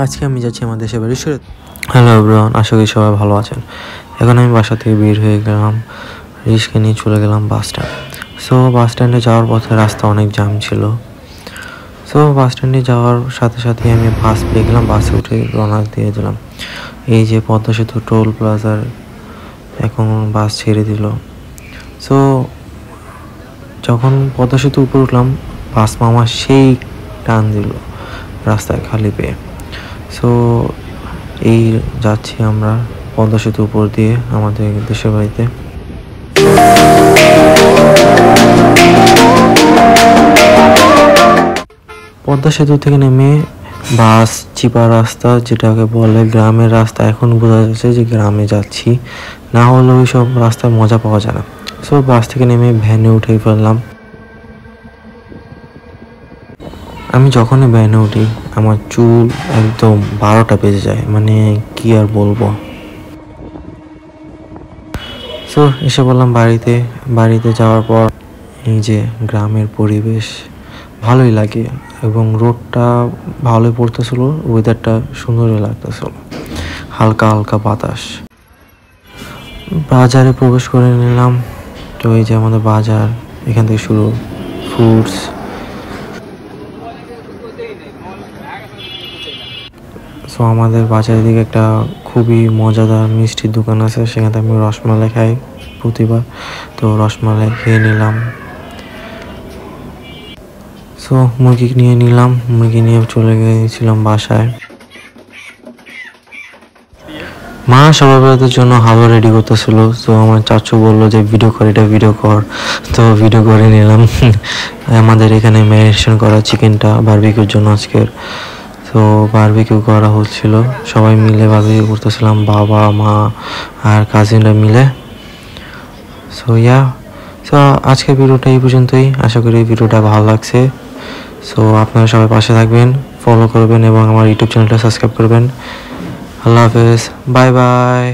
আজকে আমি যাচ্ছি আমার দেশের বাড়ি সুরত। হ্যালো এভরিওয়ান, আশা করি সবাই ভালো আছেন। এখন আমি বাসা থেকে বের হয়ে গেলাম, রিস্কে নিয়ে চলে গেলাম বাস স্ট্যান্ড। সো বাস স্ট্যান্ডে যাওয়ার পথে রাস্তা অনেক জ্যাম ছিল। সো বাস স্ট্যান্ডে যাওয়ার সাথে সাথে আমি বাস পেয়ে গেলাম, বাসে উঠে রওনা দিয়ে দিলাম। এই যে পদ্মা সেতু টোল প্লাজার এখন বাস ছেড়ে দিল। সো যখন পদ্মা সেতু উপরে উঠলাম, বাস মামা সেই টান দিল রাস্তায় খালি পেয়ে। সো এই যাচ্ছি আমরা পদ্মা সেতু উপর দিয়ে আমাদের দেশের বাড়িতে। পদ্মা সেতু থেকে নেমে বাস চিপা রাস্তা, যেটাকে বলে গ্রামের রাস্তা, এখন বোঝা যাচ্ছে যে গ্রামে যাচ্ছি, না হলে ওই সব রাস্তায় মজা পাওয়া যায় না। সো বাস থেকে নেমে ভ্যানে উঠে ফেললাম। আমি যখনই ভ্যানে উঠি আমার চুল একদম 12টা বেজে যায়, মানে কি আর বলবো। সো এসে বললাম বাড়িতে যাওয়ার পর এই যে গ্রামের পরিবেশ ভালোই লাগে এবং রোডটা ভালোই পড়তেছিল, ওয়েদারটা সুন্দরই লাগতেছিল, হালকা হালকা বাতাস। বাজারে প্রবেশ করে নিলাম। তো এই যে আমাদের বাজার, এখান থেকে শুরু ফ্রুটস। সো আমাদের বাজারের দিকে একটা খুবই মজাদার মিষ্টির দোকান আছে, সেখান থেকে আমি রসমালাই খাই প্রতিবার। তো রসমালাই খেয়ে নিলাম। সো মুরগি নিয়ে চলে গিয়েছিলাম বাসায়। মা সবার জন্য হালুয়া রেডি করতেছিল। তো আমার চাচু বললো যে ভিডিও কর। তো ভিডিও করে নিলাম। আমাদের এখানে ম্যারিনেশন করা চিকেনটা বারবিকিউর জন্য আজকের। তো বারবিকিউ করা হচ্ছিল, সবাই মিলে বারবিকিউ করতেছিলাম, বাবা মা আর কাজিনরা মিলে। সো আজকের ভিডিওটা এই পর্যন্তই। আশা করি ভিডিওটা ভালো লাগছে। সো আপনারা সবাই পাশে থাকবেন, ফলো করবেন এবং আমার ইউটিউব চ্যানেলটা সাবস্ক্রাইব করবেন। আল্লাহ হাফেজ, বাই বাই।